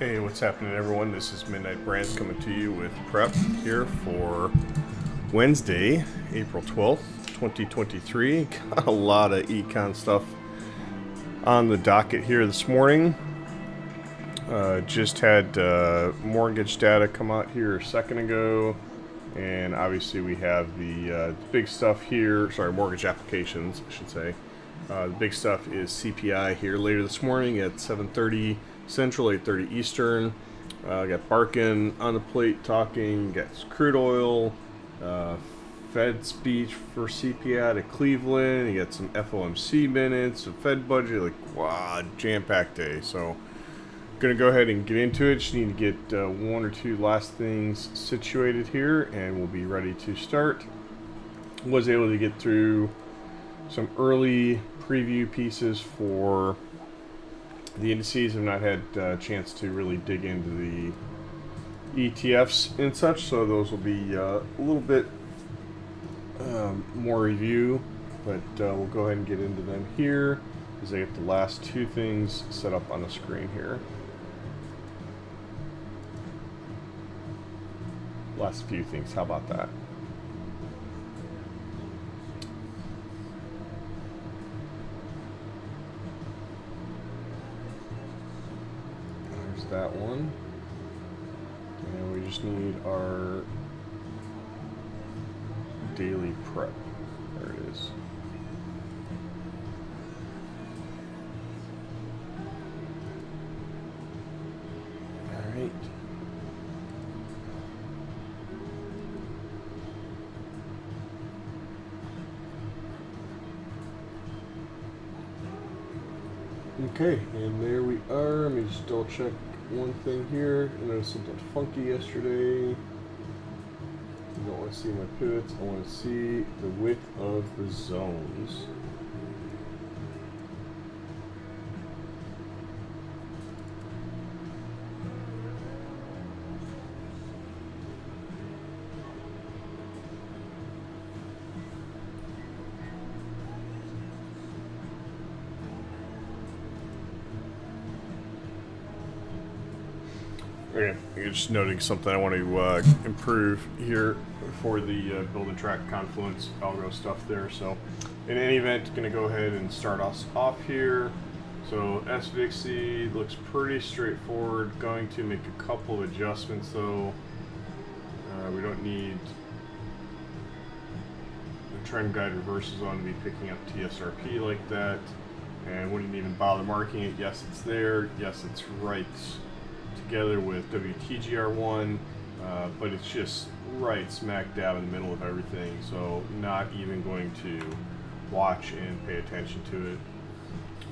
Hey, what's happening, everyone? This is Midnight Brands coming to you with prep here for Wednesday, April 12th, 2023. Got a lot of econ stuff on the docket here this morning. Just had mortgage data come out here a second ago, and obviously we have the big stuff here. Sorry, mortgage applications, I should say. The big stuff is CPI here later this morning at 7:30 Central, 8:30 Eastern. Got Barkin on the plate talking. Got crude oil, Fed speech for CPI out of Cleveland. You got some FOMC minutes, a Fed budget. Like, wow, jam-packed day. So, gonna go ahead and get into it. Just need to get one or two last things situated here, and we'll be ready to start. Was able to get through some early preview pieces for the indices. Have not had a chance to really dig into the ETFs and such, so those will be a little bit more review, but we'll go ahead and get into them here as I get the last two things set up on the screen here. Last few things, how about that? That one, and we just need our daily prep. There it is. All right. Okay, and there we are. Let me just double check one thing here. I noticed something funky yesterday. You don't want to see my pivots. I want to see the width of the zones. Okay, you're just noting something I want to improve here for the build and track confluence algo stuff there. So in any event, going to go ahead and start us off here. So SVXY looks pretty straightforward. Going to make a couple of adjustments though. We don't need the trend guide reversal zone to be picking up TSRP like that, and wouldn't even bother marking it. Yes, it's there. Yes, it's right together with WTGR1, but it's just right smack dab in the middle of everything, so not even going to watch and pay attention to it.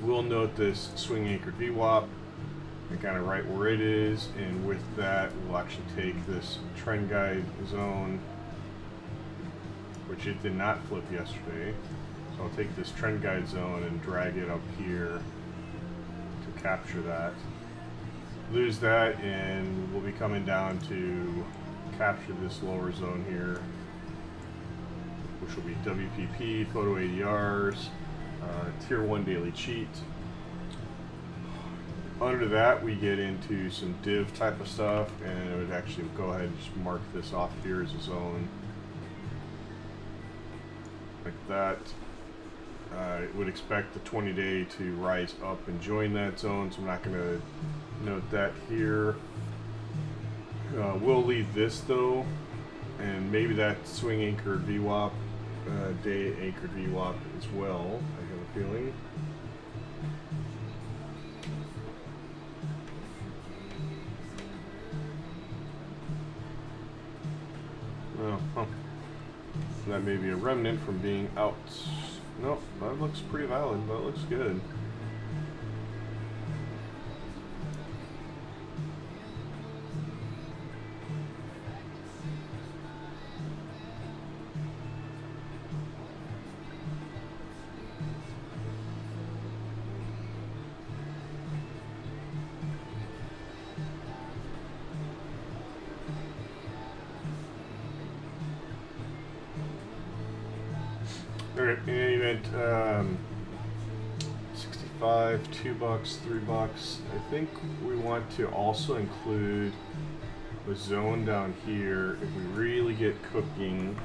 We'll note this swing anchored VWAP and kind of right where it is, and with that we'll actually take this trend guide zone, which it did not flip yesterday, so I'll take this trend guide zone and drag it up here to capture that. Lose that, and we'll be coming down to capture this lower zone here, which will be WPP, photo ADRs, tier 1 daily cheat. Under that we get into some div type of stuff, and I would actually go ahead and just mark this off here as a zone like that. I would expect the 20-day to rise up and join that zone, so I'm not going to note that here. We'll leave this though, and maybe that swing anchored VWAP, day anchored VWAP as well, I have a feeling. That may be a remnant from being out. Nope, that looks pretty valid. That looks good. Alright, in any event, $1.25, $2, $3. I think we want to also include a zone down here if we really get cooking.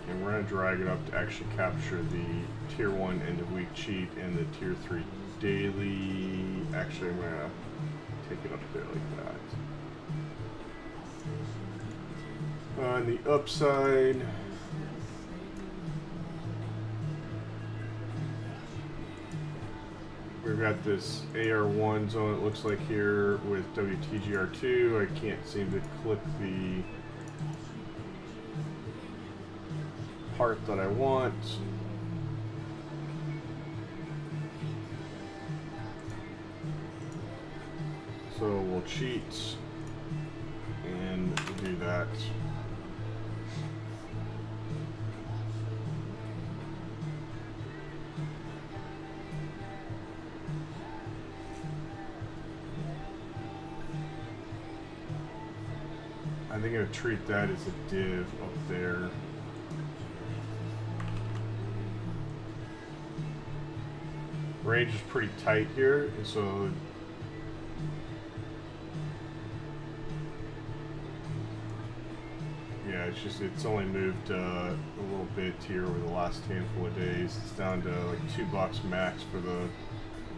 And we're going to drag it up to actually capture the tier 1 end of week cheat and the tier 3 daily. Actually, I'm going to take it up there like that. On the upside, we've got this AR1 zone, it looks like here, with WTGR2. I can't seem to click the part that I want. So we'll cheat and do that. I think I'm going to treat that as a div up there. Range is pretty tight here, so yeah, it's only moved a little bit here over the last handful of days. It's down to like $2 max for the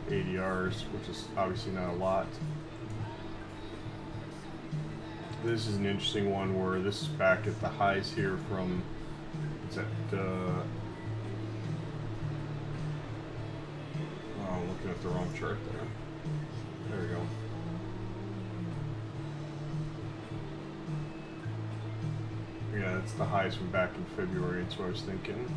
ADRs, which is obviously not a lot. This is an interesting one where this is back at the highs here from, it's at, oh, I'm looking at the wrong chart there. There we go. Yeah, that's the highs from back in February, that's what I was thinking.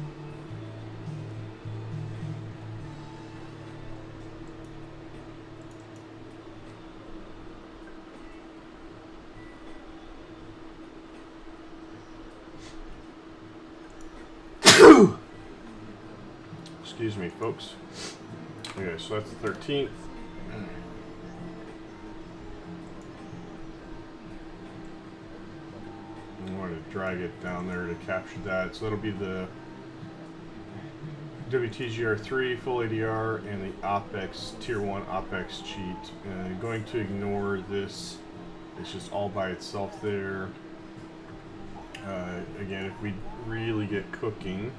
Excuse me, folks. Okay, so that's the 13th. I wanted to drag it down there to capture that. So that'll be the WTGR3 full ADR and the OPEX tier 1 OPEX cheat. I'm going to ignore this. It's just all by itself there. Again, if we really get cooking,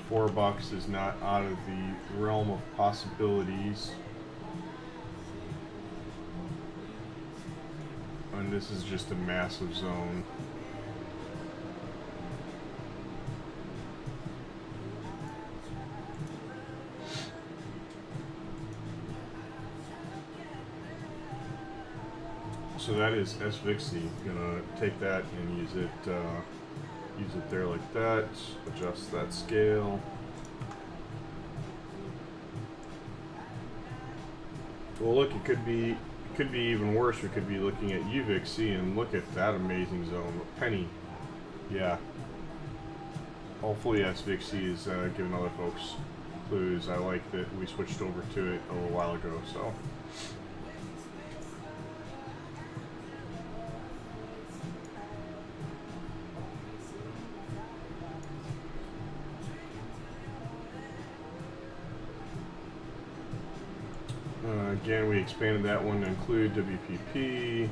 $4 is not out of the realm of possibilities. And this is just a massive zone. So that is SVXY. Gonna take that and use it there like that. Adjust that scale. Well, look, it could be even worse. We could be looking at UVXY and look at that amazing zone. Penny, yeah. Hopefully SVXY is giving other folks clues. I like that we switched over to it a little while ago. So. Again, we expanded that one to include WPP.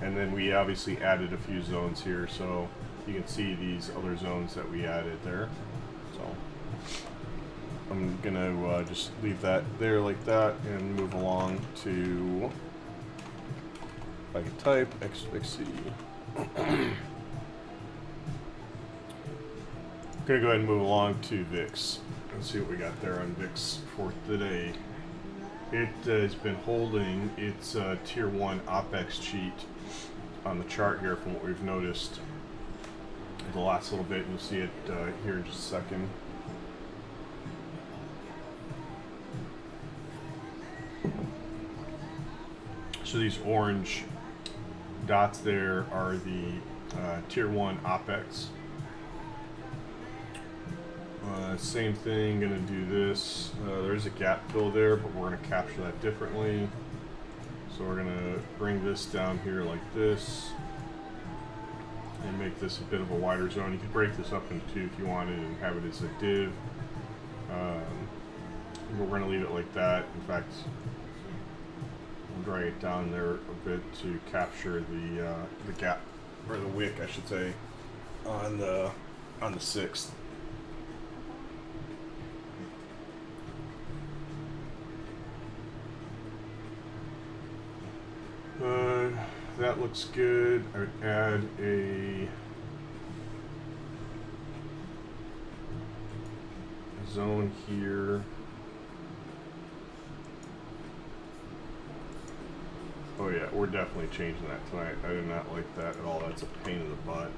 And then we obviously added a few zones here, so you can see these other zones that we added there. So I'm gonna just leave that there like that and move along to, if I can type, SVXY. Gonna go ahead and move along to VIX and see what we got there on VIX for today. It has been holding its tier 1 OPEX cheat on the chart here from what we've noticed the last little bit. You'll see it here in just a second. So these orange dots there are the tier 1 OPEX. Same thing, gonna do this. There's a gap fill there, but we're gonna capture that differently. So we're gonna bring this down here like this and make this a bit of a wider zone. You could break this up into two if you wanted and have it as a div. But we're gonna leave it like that. In fact, we'll drag it down there a bit to capture the gap, or the wick, I should say, on the 6th. That looks good. I would add a zone here. Oh yeah, we're definitely changing that tonight. I do not like that at all. That's a pain in the butt.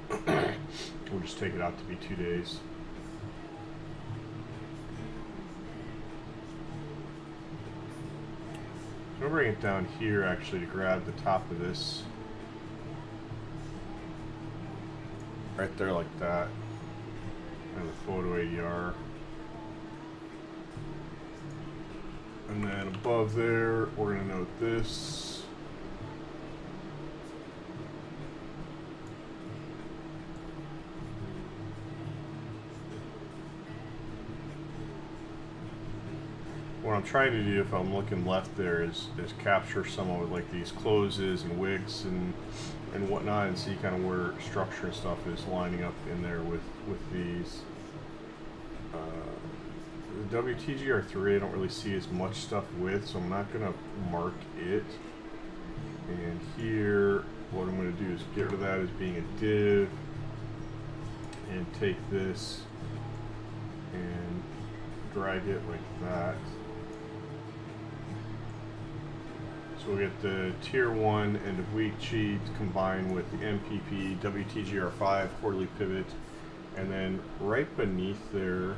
We'll just take it out to be 2 days. I'll bring it down here actually to grab the top of this. Right there like that. And the photo ADR. And then above there, we're going to note this. What I'm trying to do, if I'm looking left there, is capture some of like these closes and wigs and whatnot, and see kind of where structure and stuff is lining up in there with these. The WTGR3 I don't really see as much stuff with, so I'm not going to mark it. And here, what I'm going to do is get rid of that as being a div, and take this and drag it like that. So we'll get the tier 1 end of week cheat combined with the MPP, WTGR5, quarterly pivot, and then right beneath there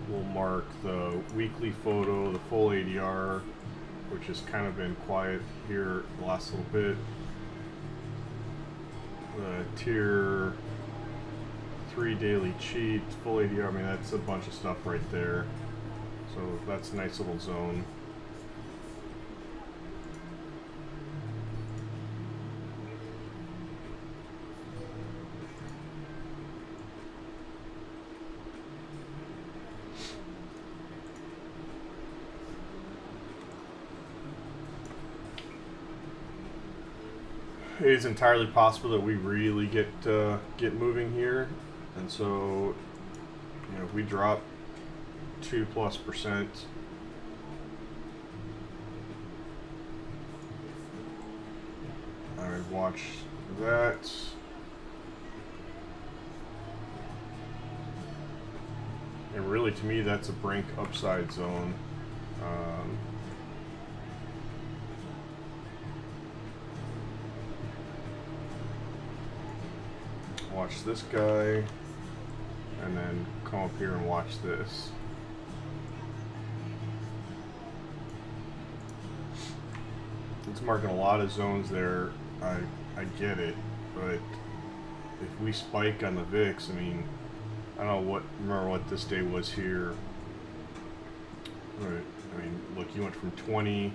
we'll mark the weekly photo, the full ADR, which has kind of been quiet here the last little bit. The tier 3 daily cheat, full ADR, I mean that's a bunch of stuff right there. So that's a nice little zone. It is entirely possible that we really get moving here, and so if we drop 2+%, I would watch that. And really, to me, that's a brink upside zone. Watch this guy, and then come up here and watch this. It's marking a lot of zones there. I get it, but if we spike on the VIX, I mean, I don't know remember what this day was here. Right. I mean, look, you went from 20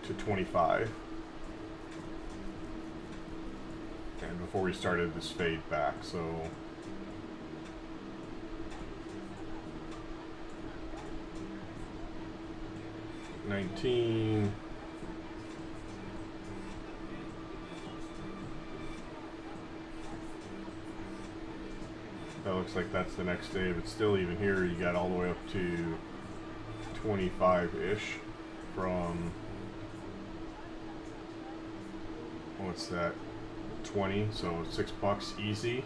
to 25. And before we started this fade back, so $19. That looks like that's the next day, but still, even here, you got all the way up to 25-ish from, what's that? 20, so $6 easy.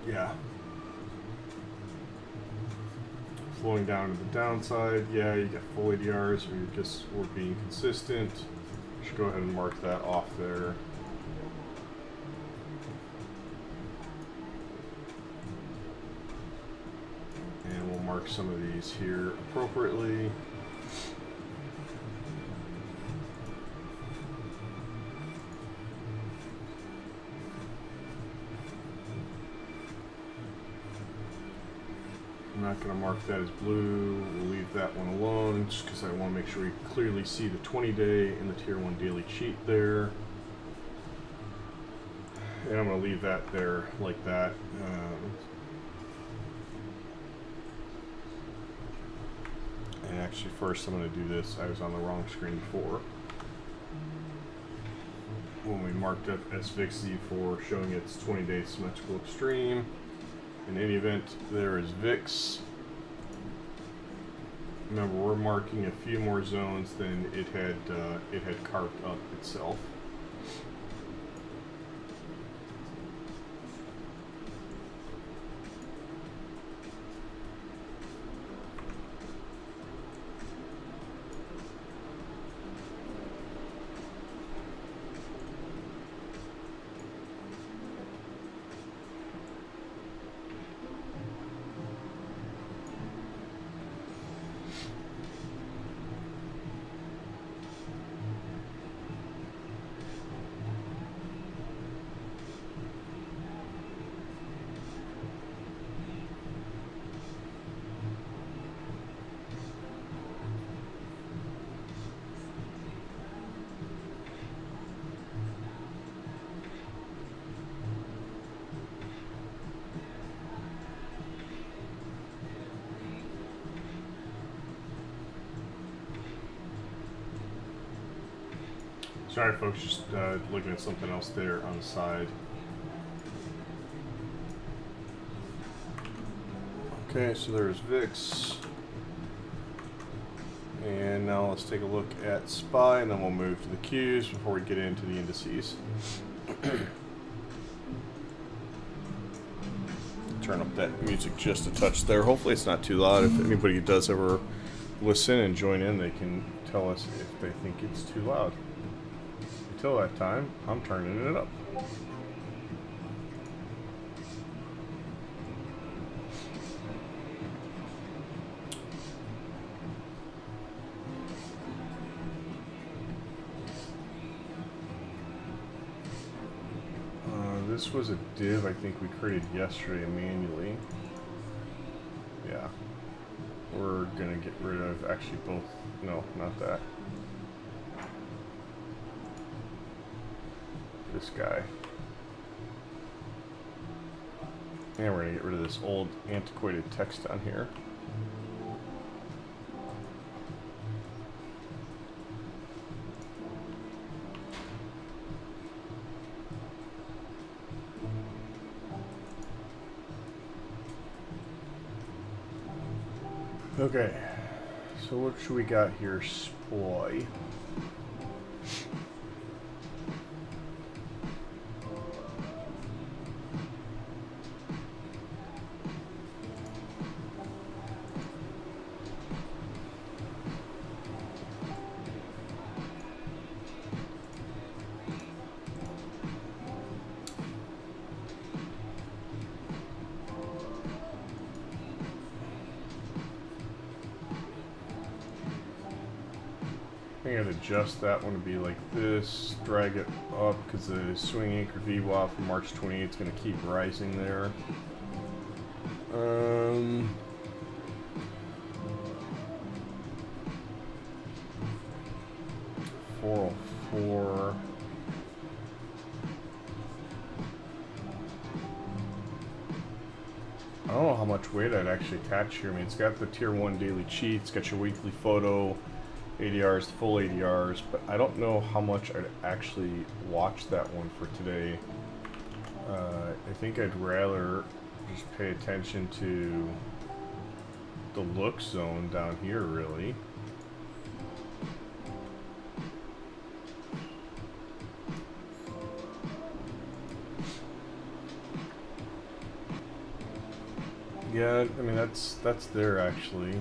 Yeah. Flowing down to the downside, yeah, you got full ADRs, we're being consistent. Should go ahead and mark that off there. And we'll mark some of these here appropriately. not going to mark that as blue. We'll leave that one alone just because I want to make sure we clearly see the 20-day and the Tier 1 daily cheat there. And I'm going to leave that there like that. And actually first I'm going to do this. I was on the wrong screen before. When we marked up SVXY for showing its 20-day symmetrical extreme. In any event, there is VIX. Remember, we're marking a few more zones than it had carved up itself. Sorry folks, just looking at something else there on the side. Okay, so there's VIX. And now let's take a look at SPY, and then we'll move to the Qs before we get into the indices. Turn up that music just a touch there. Hopefully it's not too loud. If anybody does ever listen and join in, they can tell us if they think it's too loud. Until that time, I'm turning it up. This was a div I think we created yesterday manually. Yeah. We're gonna get rid of actually both. No, not that. This guy. And we're gonna get rid of this old antiquated text down here. Okay, so what should we got here? SPY. I think I'd adjust that one to be like this, drag it up because the swing anchor VWAP from March 28th is going to keep rising there. 404. I don't know how much weight I'd actually attach here. I mean, it's got the Tier 1 daily cheat, it's got your weekly photo, ADRs, full ADRs, but I don't know how much I'd actually watch that one for today. I think I'd rather just pay attention to the look zone down here, really. Yeah, I mean, that's there actually.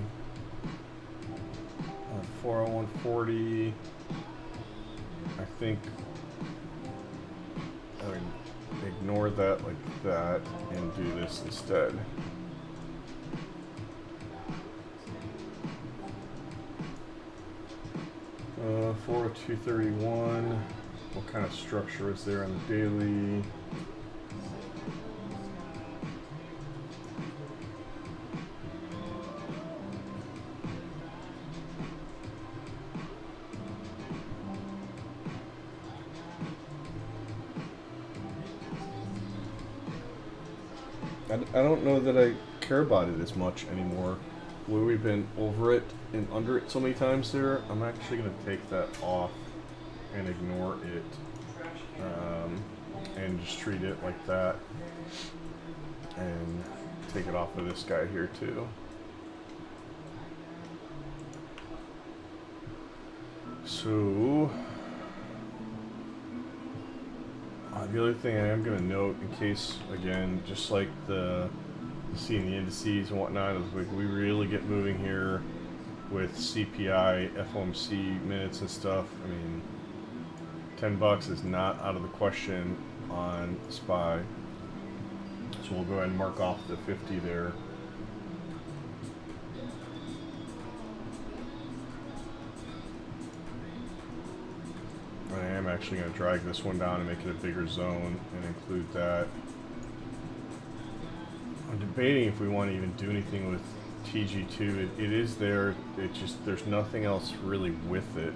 40140. I think I would ignore that like that and do this instead. Uh, 40231. What kind of structure is there on the daily? I don't know that I care about it as much anymore. Where we've been over it and under it so many times there, I'm actually going to take that off and ignore it. And just treat it like that. And take it off of this guy here too. So, the other thing I am going to note, in case, again, just like seeing the indices and whatnot, is like we really get moving here with CPI, FOMC minutes and stuff. I mean, $10 is not out of the question on SPY. So we'll go ahead and mark off the 50 there. I am actually going to drag this one down and make it a bigger zone and include that. I'm debating if we want to even do anything with TG2. It is there, it just, there's nothing else really with it.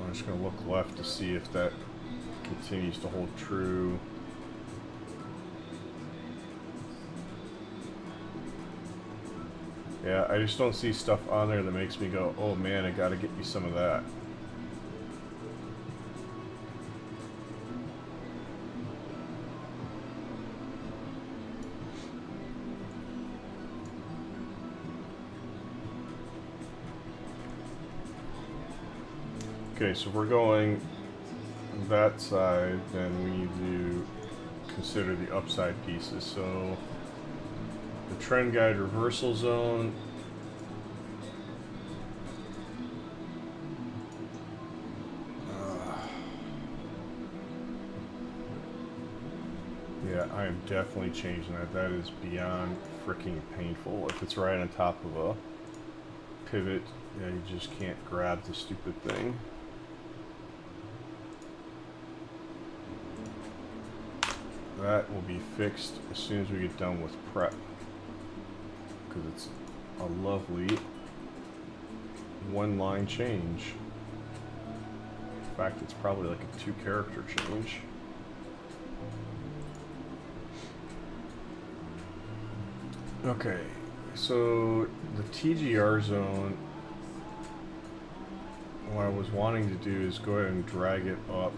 I'm just going to look left to see if that continues to hold true. Yeah, I just don't see stuff on there that makes me go, oh man, I gotta get me some of that. Okay, so if we're going that side, then we need to consider the upside pieces. So the trend guide reversal zone. Yeah, I am definitely changing that. That is beyond freaking painful. If it's right on top of a pivot, yeah, you just can't grab the stupid thing. That will be fixed as soon as we get done with prep, because it's a lovely one-line change. In fact, it's probably like a 2-character change. Okay, so the TGR zone, what I was wanting to do is go ahead and drag it up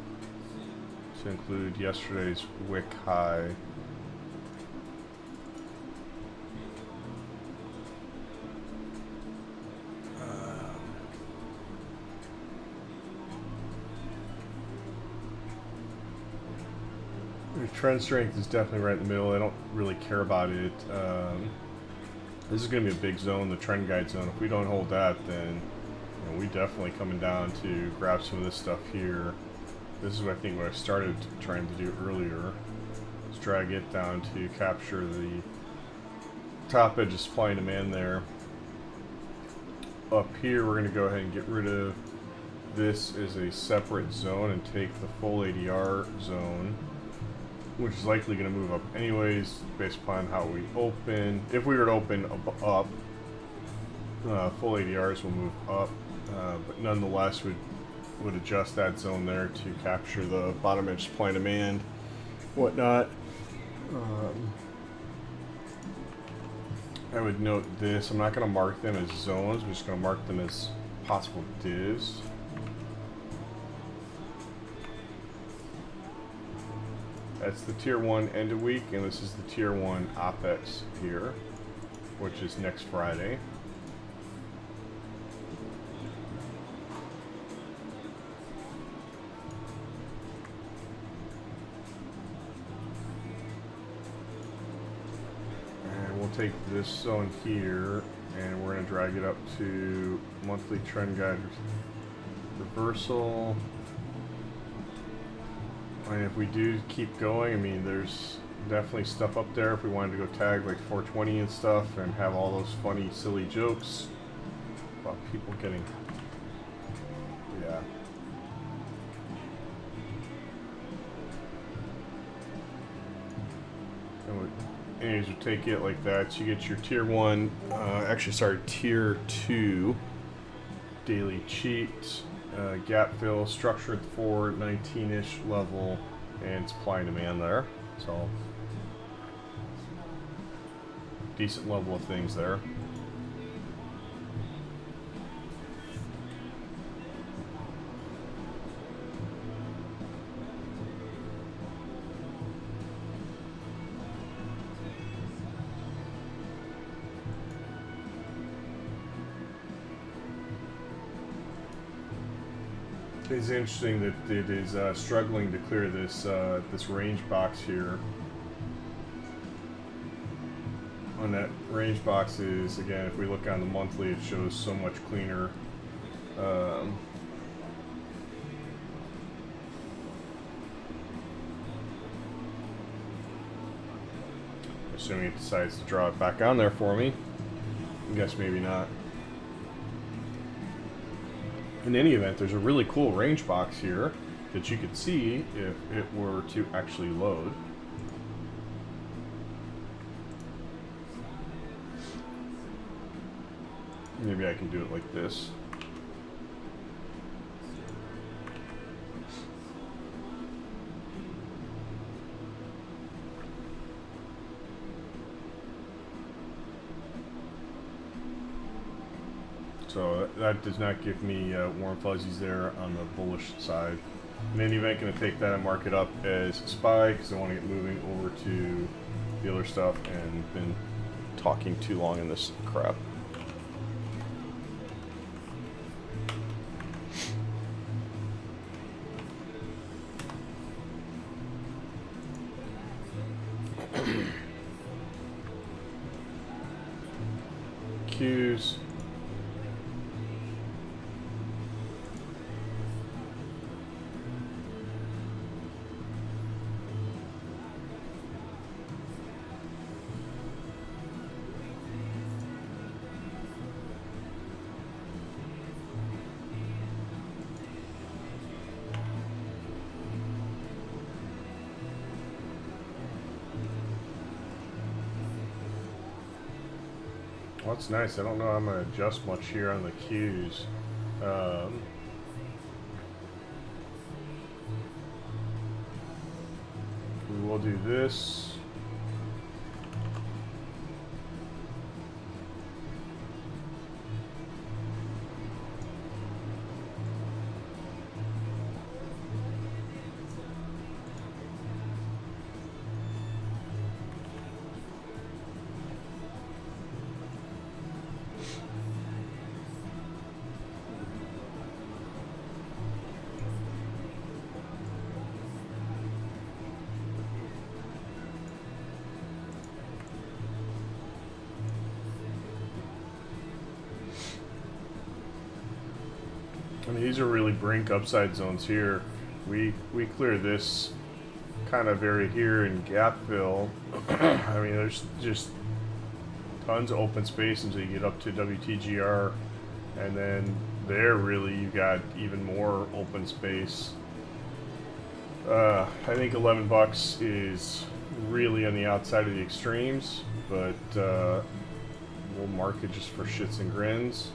to include yesterday's wick high. The trend strength is definitely right in the middle. I don't really care about it. This is going to be a big zone, the trend guide zone. If we don't hold that, then we definitely coming down to grab some of this stuff here. This is what I think what I started trying to do earlier. Let's drag it down to capture the top edge of supply and demand there. Up here, we're going to go ahead and get rid of this as a separate zone and take the full ADR zone, which is likely going to move up anyways based upon how we open. If we were to open up, full ADRs will move up, but nonetheless would adjust that zone there to capture the bottom edge supply and demand, whatnot. I would note this, I'm not going to mark them as zones, I'm just going to mark them as possible divs. That's the tier 1 end of week, and this is the tier 1 OPEX here, which is next Friday. And we'll take this zone here, and we're going to drag it up to monthly trend guide reversal. And if we do keep going, I mean, there's definitely stuff up there if we wanted to go tag like 420 and stuff and have all those funny, silly jokes about people getting, yeah. And anyways, we take it like that. So you get your tier 1, tier 2 daily cheat. Gap fill structured for 19-ish level and supply and demand there. So decent level of things there. It's interesting that it is struggling to clear this this range box here. On that range box is, again, if we look on the monthly, it shows so much cleaner. Assuming it decides to draw it back on there for me. I guess maybe not. In any event, there's a really cool range box here that you could see if it were to actually load. Maybe I can do it like this. So that does not give me warm fuzzies there on the bullish side. In any event, going to take that and mark it up as SPY because I want to get moving over to the other stuff and been talking too long in this crap. Qs. Well, that's nice. I don't know I'm going to adjust much here on the Qs. We will do this. And these are really brink upside zones here. We clear this kind of area here in gap fill. I mean, there's just tons of open space until you get up to WTGR, and then there really you got even more open space. I think 11 bucks is really on the outside of the extremes, but we'll mark it just for shits and grins.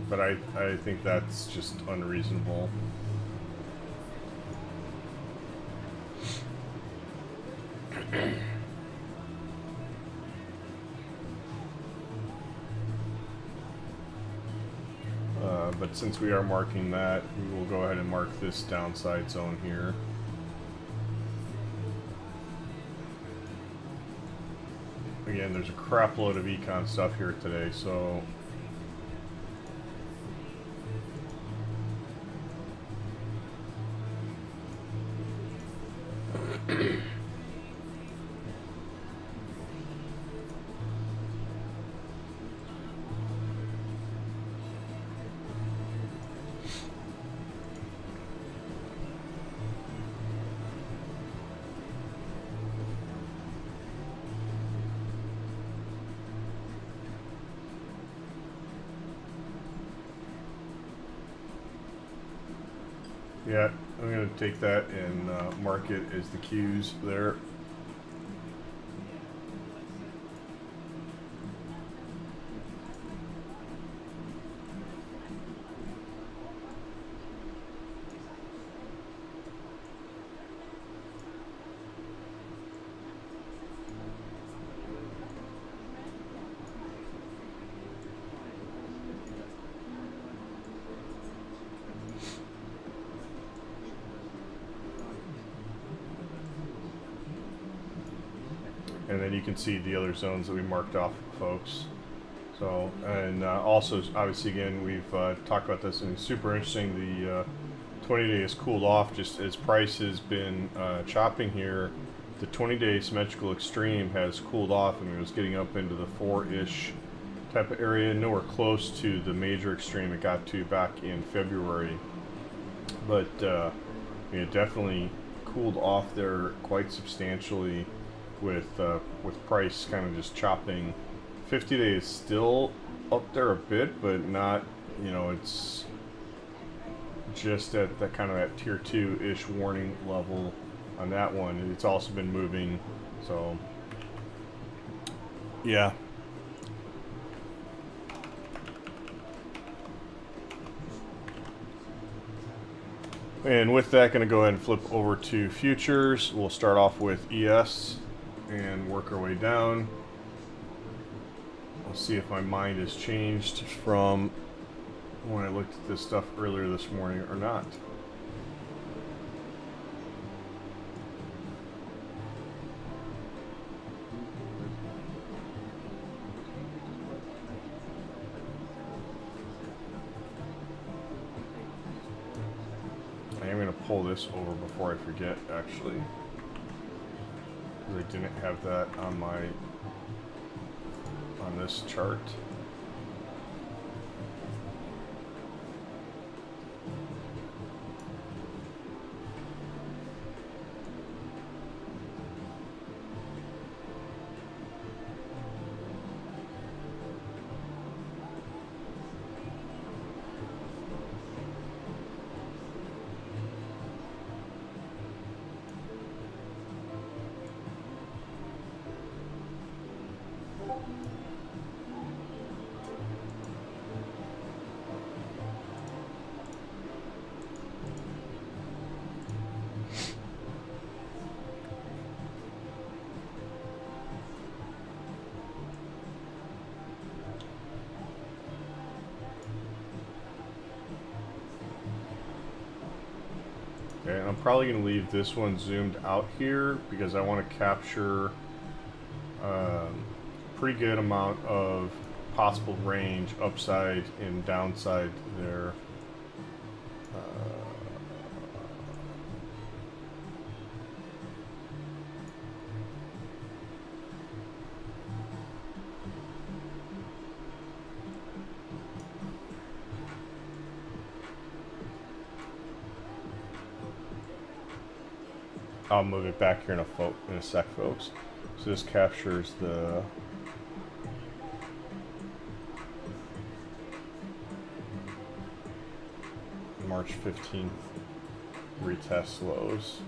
But I think that's just unreasonable. But since we are marking that, we will go ahead and mark this downside zone here. Again, there's a crap load of econ stuff here today, so yeah, I'm going to take that and mark it as the Qs there. and then you can see the other zones that we marked off, folks. So, and also, obviously, again, we've talked about this, and it's super interesting. The 20-day has cooled off just as price has been chopping here. The 20-day symmetrical extreme has cooled off, and it was getting up into the 4-ish type of area, nowhere close to the major extreme it got to back in February. But it definitely cooled off there quite substantially with price kind of just chopping. 50-day is still up there a bit, but not, it's just at that kind of that tier 2-ish warning level on that one. It's also been moving, so yeah. And with that, going to go ahead and flip over to futures. We'll start off with ES and work our way down. We'll see if my mind has changed from when I looked at this stuff earlier this morning or not. I am going to pull this over before I forget, actually, because I didn't have that on this chart. Okay, I'm probably going to leave this one zoomed out here because I want to capture a pretty good amount of possible range, upside and downside there. I'll move it back here in a sec, folks. So this captures the March 15th retest lows.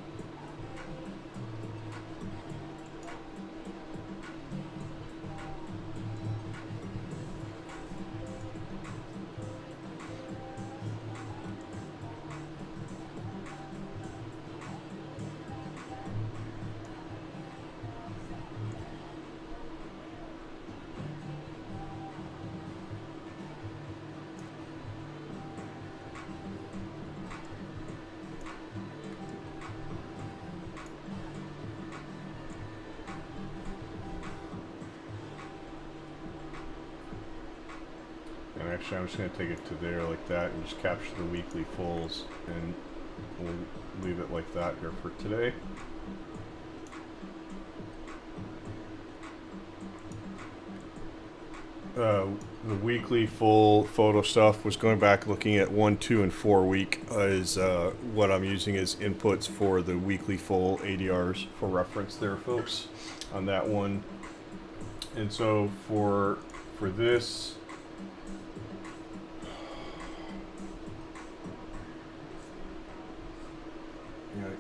And actually, I'm just going to take it to there like that and just capture the weekly fulls, and we'll leave it like that here for today. The weekly full photo stuff was going back looking at 1, 2, and 4 week is what I'm using as inputs for the weekly full ADRs for reference there, folks, on that one. And so for this,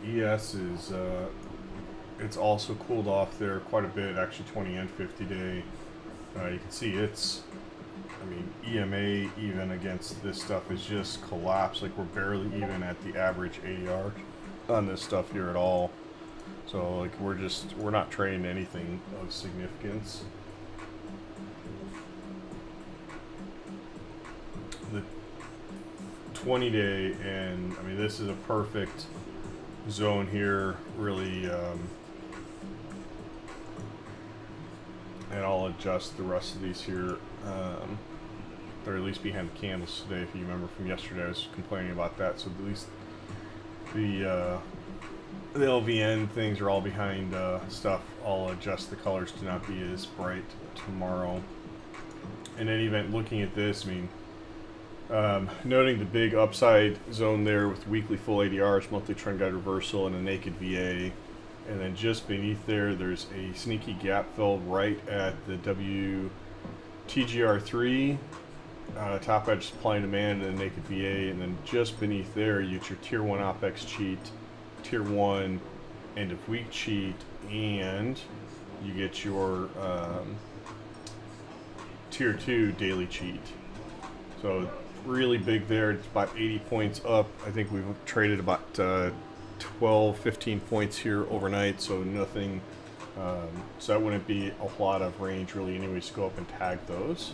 ES is it's also cooled off there quite a bit, actually 20 and 50 day. You can see EMA even against this stuff is just collapsed. Like, we're barely even at the average ADR on this stuff here at all. So like we're not trading anything of significance. The 20 day, and this is a perfect zone here, really and I'll adjust the rest of these here. Or at least behind the candles today. If you remember from yesterday, I was complaining about that. So at least the LVN things are all behind stuff. I'll adjust the colors to not be as bright tomorrow. In any event, looking at this, I mean, noting the big upside zone there with weekly full ADRs, monthly trend guide reversal, and a naked VA. And then just beneath there, there's a sneaky gap fill right at the WTGR3. Top edge supply and demand and a naked VA, and then just beneath there you get your tier 1 OPEX cheat, tier 1 end of week cheat, and you get your tier 2 daily cheat. So really big there. It's about 80 points up. I think we've traded about 12-15 points here overnight, so nothing, so that wouldn't be a lot of range really anyways to go up and tag those.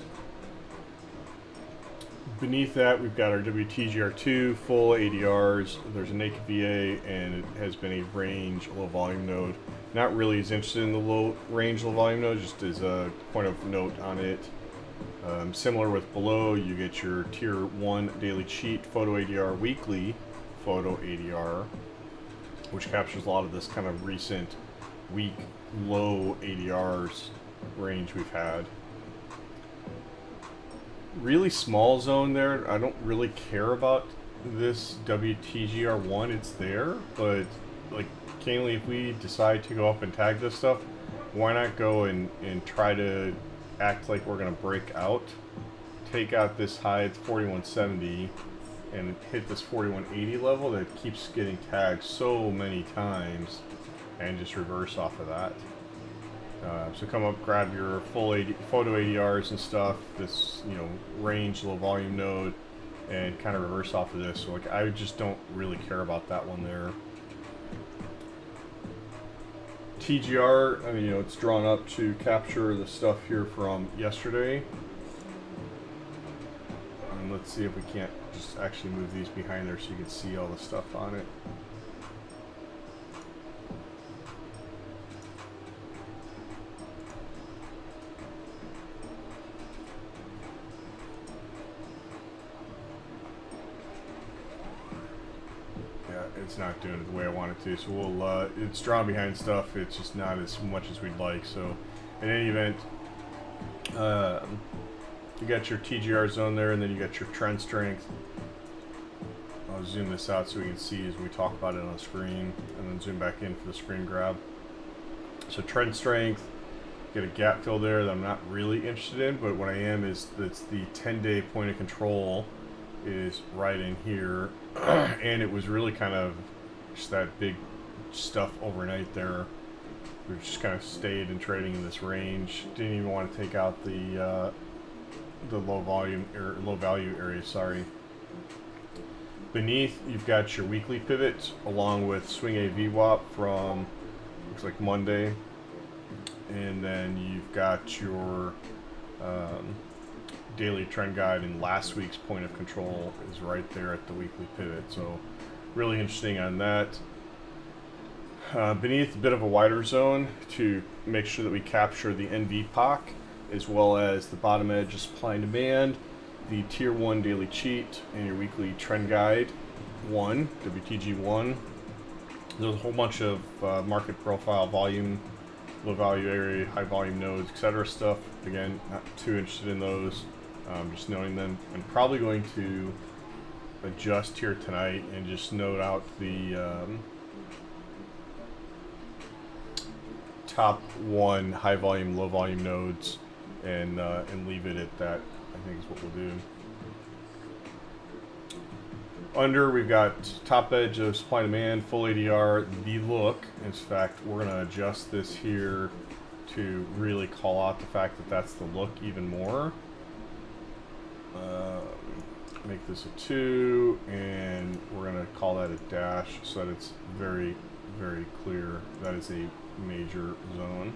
Beneath that, we've got our WTGR2 full ADRs. There's a naked VA, and it has been a range low volume node. Not really as interested in the low range low volume node, just as a point of note on it. Similar with below, you get your tier 1 daily cheat photo ADR, weekly photo ADR, which captures a lot of this kind of recent weak low ADRs range we've had. Really small zone there. I don't really care about this WTGR1. It's there, but like candidly, if we decide to go up and tag this stuff, why not go and try to act like we're gonna break out, take out this high, it's 4170, and hit this 4180 level that keeps getting tagged so many times, and just reverse off of that. So come up, grab your full photo ADRs and stuff, this, you know, range low volume node, and kind of reverse off of this. So like, I just don't really care about that one there. TGR, I mean, you know, it's drawn up to capture the stuff here from yesterday. And let's see if we can't just actually move these behind there so you can see all the stuff on it. It's not doing it the way I want it to, so we'll it's drawn behind stuff, it's just not as much as we'd like. So in any event, you got your TGR zone there, and then you got your trend strength. I'll zoom this out so we can see as we talk about it on the screen, and then zoom back in for the screen grab. So trend strength, get a gap fill there that I'm not really interested in, but what I am is that's the 10-day point of control is right in here. And it was really kind of just that big stuff overnight there. We just kind of stayed in trading in this range. Didn't even want to take out the low volume or low value area. Sorry. Beneath, you've got your weekly pivots along with swing A VWAP from looks like Monday, and then you've got your daily trend guide, and last week's point of control is right there at the weekly pivot. So really interesting on that. Beneath, a bit of a wider zone to make sure that we capture the NVPOC as well as the bottom edge of supply and demand, the tier 1 daily cheat, and your weekly trend guide 1, WTG1. There's a whole bunch of market profile, volume, low value area, high volume nodes, etc. stuff. Again, not too interested in those. Just knowing them. I'm probably going to adjust here tonight and just note out the top 1 high volume, low volume nodes, and leave it at that. I think is what we'll do. Under, we've got top edge of supply and demand, full ADR, the look. In fact, we're going to adjust this here to really call out the fact that that's the look even more. Make this a 2, and we're going to call that a dash so that it's very, very clear that is a major zone.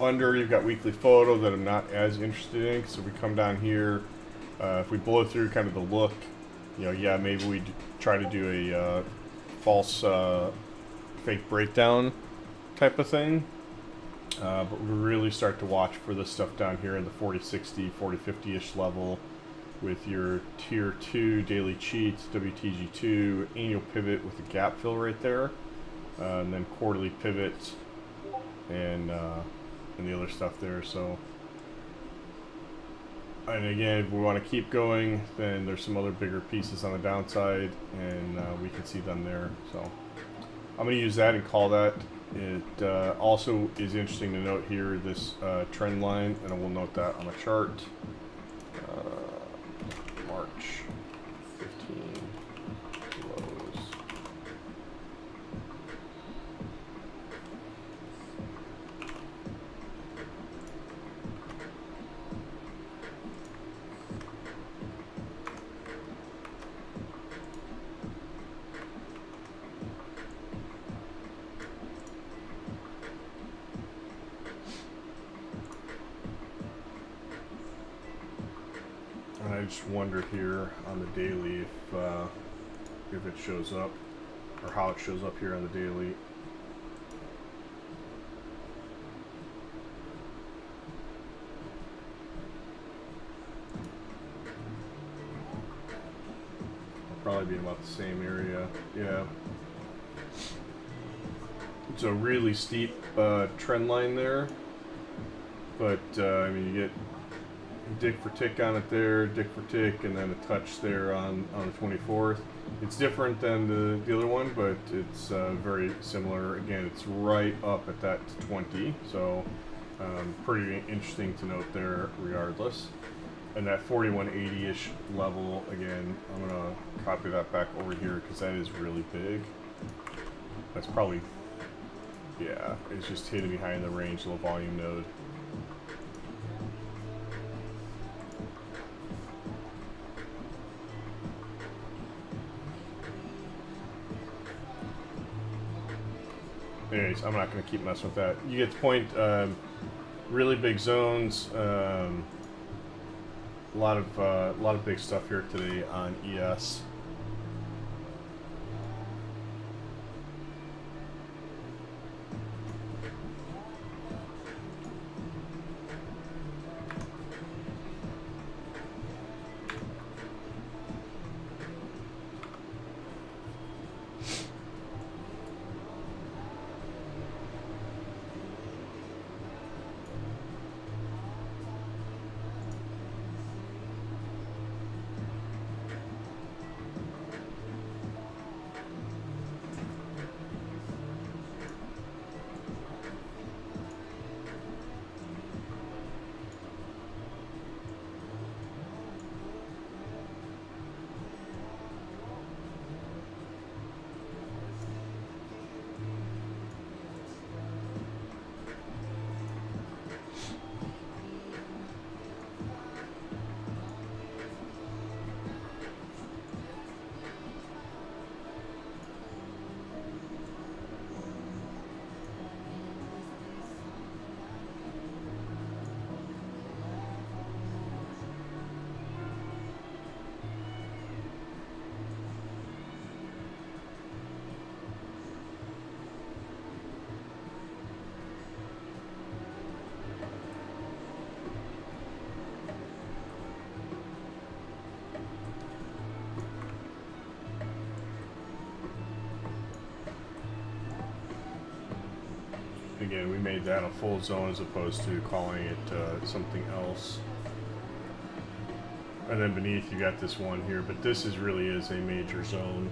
Under, you've got weekly photo that I'm not as interested in, because if we come down here, if we blow through kind of the look, you know, yeah, maybe we try to do a false fake breakdown type of thing. But we really start to watch for this stuff down here in the 40-60, 40-50-ish level with your tier 2 daily cheats, WTG2, annual pivot with a gap fill right there, and then quarterly pivot and the other stuff there. So, and again, if we want to keep going, then there's some other bigger pieces on the downside, and we can see them there. So I'm going to use that and call that. It also is interesting to note here this trend line, and I will note that on the chart. March 15 lows. I just wonder here on the daily if it shows up, or how it shows up here on the daily. Probably be about the same area, yeah. It's a really steep trend line there, but I mean, you get dick for tick on it there, dick for tick, and then a touch there on the 24th. It's different than the other one, but it's very similar. Again, it's right up at that 20, so pretty interesting to note there regardless. And that 4180-ish level, again, I'm going to copy that back over here because that is really big. That's probably, yeah, it's just hidden behind the range low volume node. Anyways, I'm not going to keep messing with that. You get the point. Really big zones. A lot of big stuff here today on ES. Again, we made that a full zone as opposed to calling it something else. And then beneath you got this one here, but this really is a major zone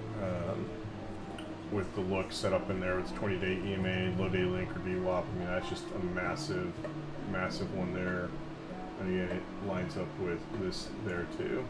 with the look set up in there with 20-day EMA, low day link or VWAP. I mean, that's just a massive, massive one there. And again, it lines up with this there too.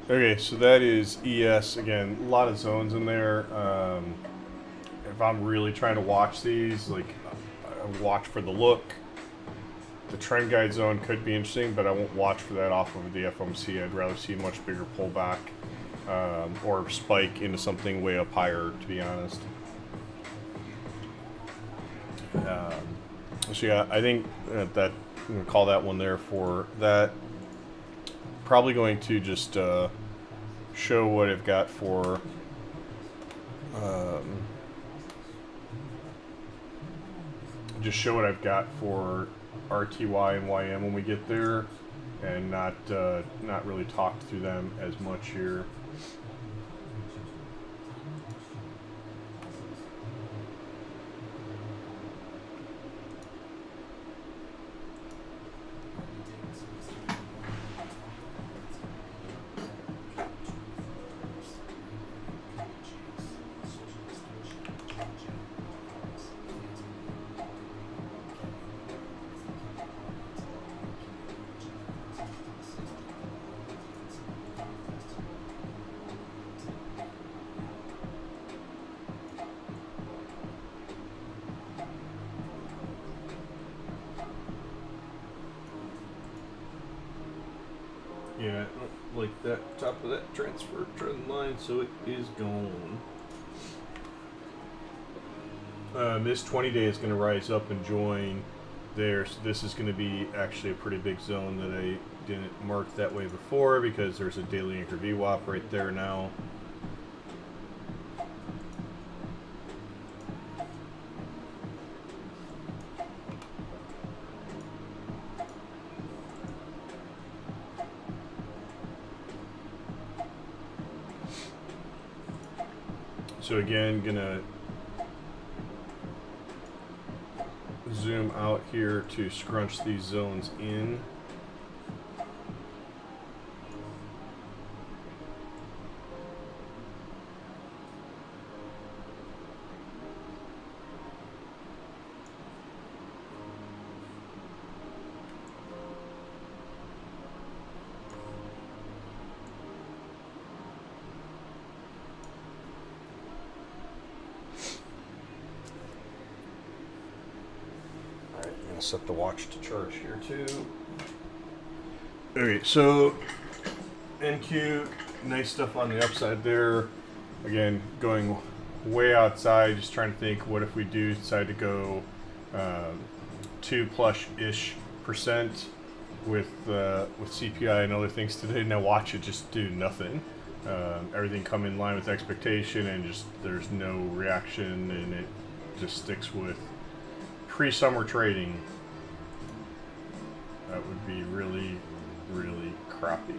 Okay, so that is ES. Again, a lot of zones in there. If I'm really trying to watch these, like, I watch for the look. The trend guide zone could be interesting, but I won't watch for that off of the FOMC. I'd rather see a much bigger pullback or spike into something way up higher, to be honest. So yeah, I think that I'm going to call that one there for that. Probably going to just show what I've got for just show what I've got for RTY and YM when we get there, and not really talk through them as much here. Yeah, like that top of that transfer trend line, so it is gone. This 20-day is going to rise up and join there, so this is going to be actually a pretty big zone that I didn't mark that way before because there's a daily anchor VWAP right there now. So again, gonna zoom out here to scrunch these zones in. Set the watch to charge here too. Okay, so NQ, nice stuff on the upside there. Again, going way outside, just trying to think, what if we do decide to go 2+ish% with CPI and other things today? Now watch it just do nothing. Everything come in line with expectation, and just there's no reaction, and it just sticks with pre-summer trading. That would be really, really crappy.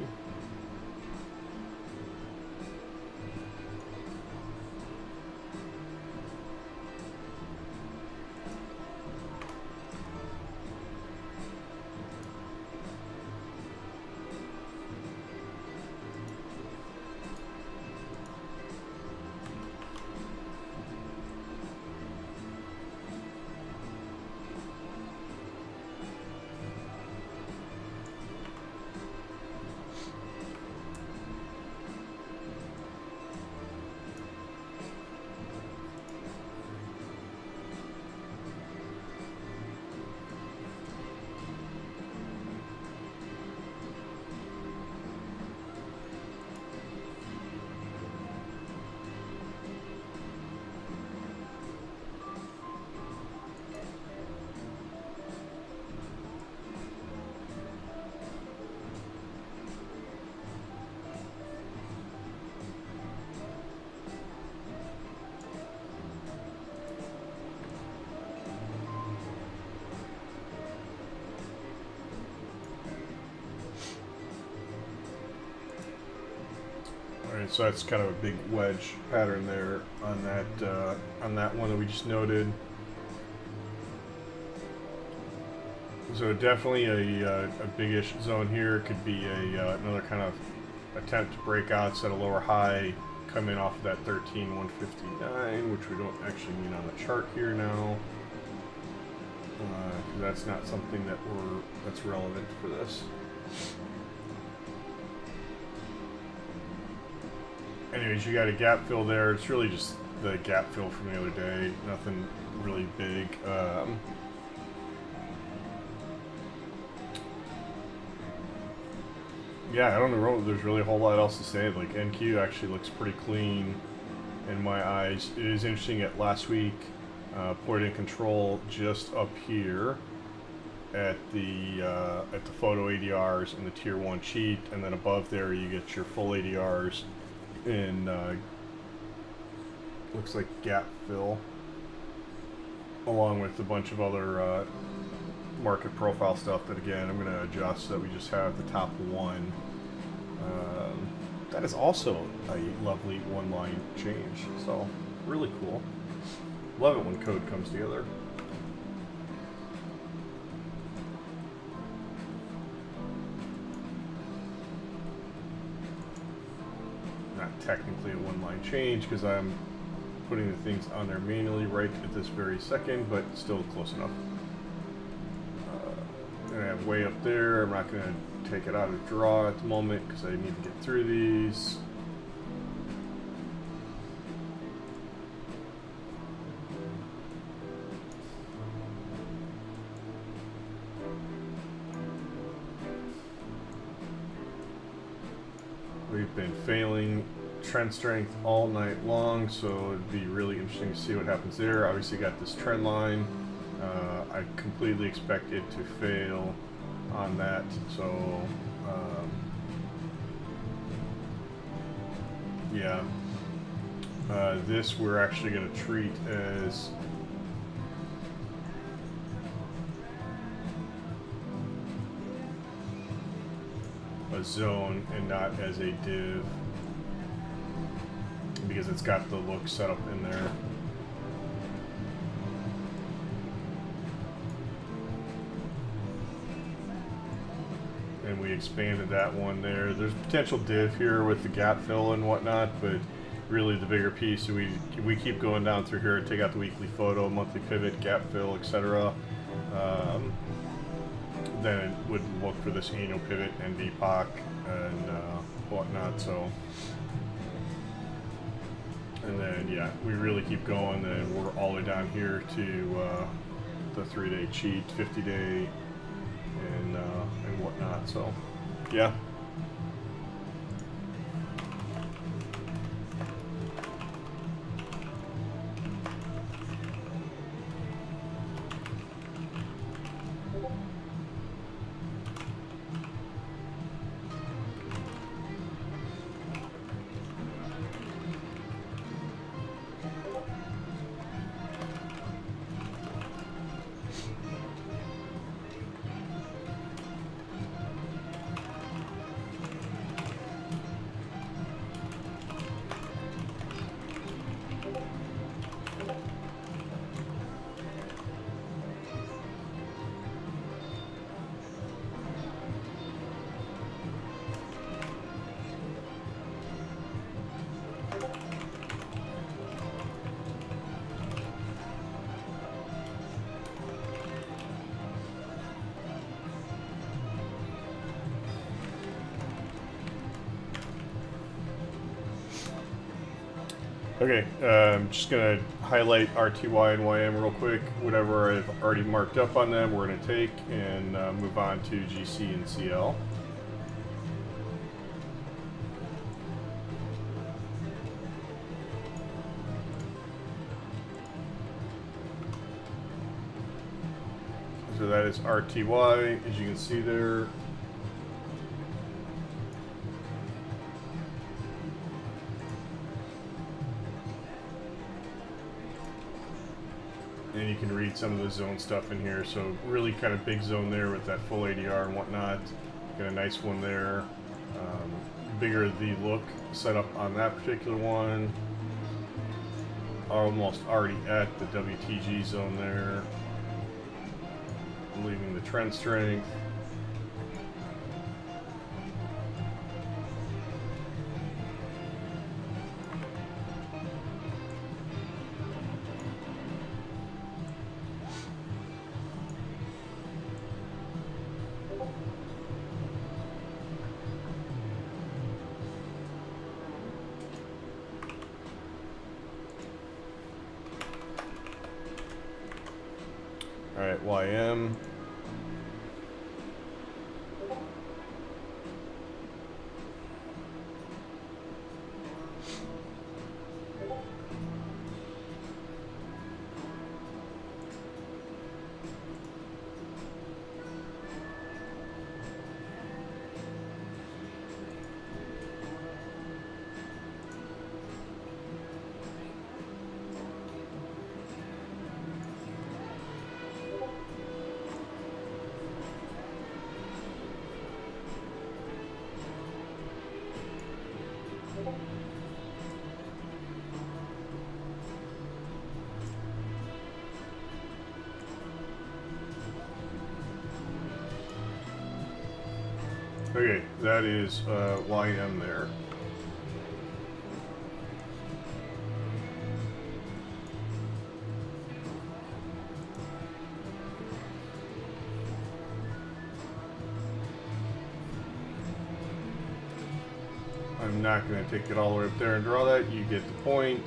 Alright, so that's kind of a big wedge pattern there on that one that we just noted. So definitely a big-ish zone here. Could be another kind of attempt to break out, set a lower high, come in off of that 13,159, which we don't actually mean on the chart here now. That's not something that's relevant for this. anyways, you got a gap fill there. It's really just the gap fill from the other day. Nothing really big. Yeah, I don't know. There's really a whole lot else to say. Like, NQ actually looks pretty clean in my eyes. It is interesting at last week, point and control just up here at the photo ADRs and the tier 1 cheat, and then above there you get your full ADRs in looks like gap fill, along with a bunch of other market profile stuff that, again, I'm going to adjust so that we just have the top one. That is also a lovely one-line change, so really cool. Love it when code comes together. Not technically a one-line change because I'm putting the things on there manually right at this very second, but still close enough. I have way up there. I'm not going to take it out of draw at the moment because I need to get through these. We've been failing trend strength all night long, so it'd be really interesting to see what happens there. Obviously got this trend line. I completely expect it to fail on that, so yeah. This we're actually going to treat as a zone and not as a div, because it's got the look set up in there. And we expanded that one there. There's potential div here with the gap fill and whatnot, but really the bigger piece, we keep going down through here and take out the weekly photo, monthly pivot, gap fill, etc. Then it would look for this annual pivot and VPOC and whatnot. So, and then yeah, we really keep going. Then we're all the way down here to the 3-day cheat, 50-day. And whatnot, so yeah. Okay, I'm just going to highlight RTY and YM real quick. Whatever I've already marked up on them, we're going to take and move on to GC and CL. So that is RTY, as you can see there. And you can read some of the zone stuff in here. So really kind of big zone there with that full ADR and whatnot. Got a nice one there. Bigger the look set up on that particular one. Almost already at the WTG zone there. Leaving the trend strength. Alright, YM. Okay, that is YM there. I'm not going to take it all the way up there and draw that. You get the point.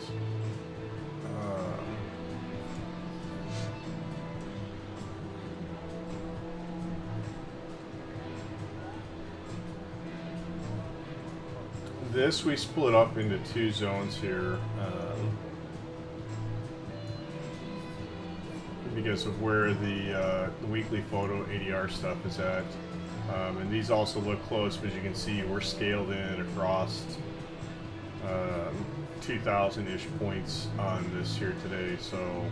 This we split up into two zones here because of where the weekly photo ADR stuff is at. And these also look close, but as you can see, we're scaled in across 2,000-ish points on this here today. So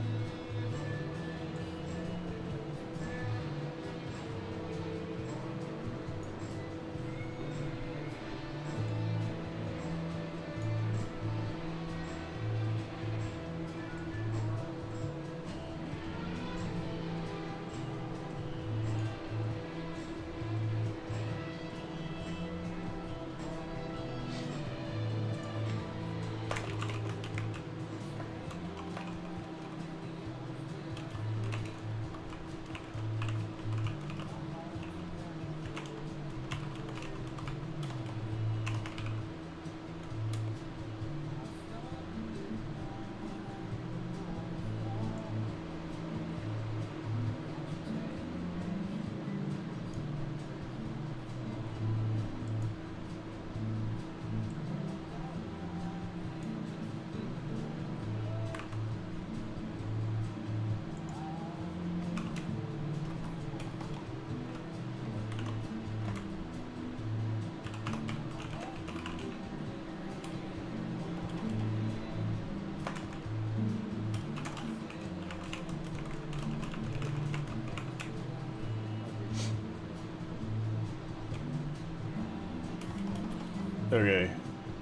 okay,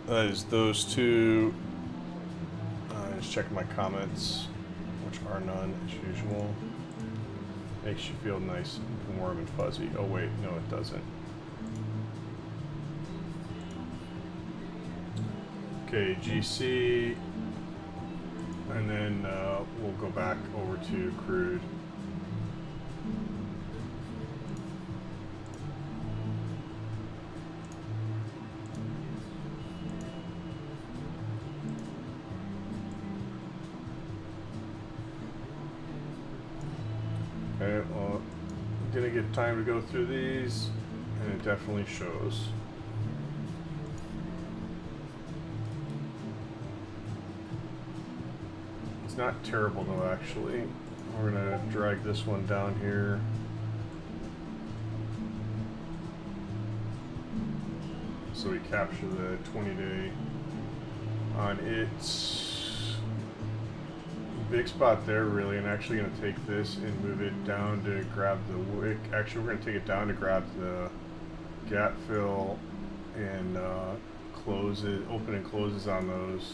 that is those two. Just checking my comments, which are none as usual. Makes you feel nice and warm and fuzzy. Oh wait, no it doesn't. Okay, GC, and then we'll go back over to crude. Okay, well, didn't get time to go through these, and it definitely shows. It's not terrible though, actually. We're gonna drag this one down here. So we capture the 20-day on its big spot there, really, and actually going to take this and move it down to grab the wick. Actually, we're going to take it down to grab the gap fill and close it, open and closes on those.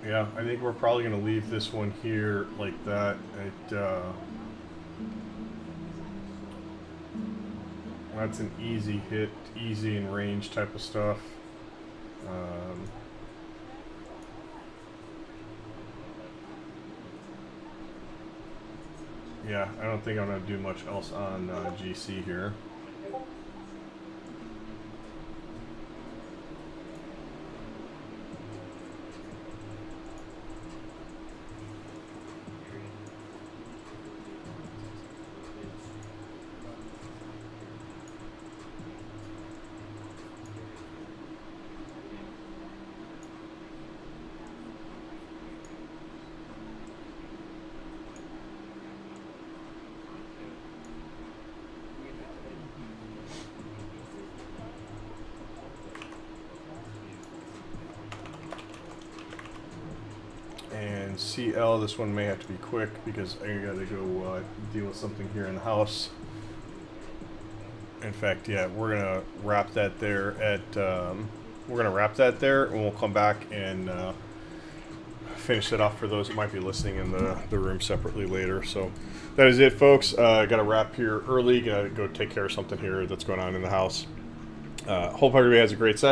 Yeah, I think we're probably going to leave this one here like that. That's an easy hit, easy in range type of stuff. Yeah, I don't think I'm going to do much else on GC here. SVXY. This one may have to be quick because I gotta go deal with something here in the house. In fact, yeah, we're gonna wrap that there and we'll come back and finish it off for those that might be listening in the room separately later. So that is it, folks. I got to wrap here early. Got to go take care of something here that's going on in the house. Hope everybody has a great set.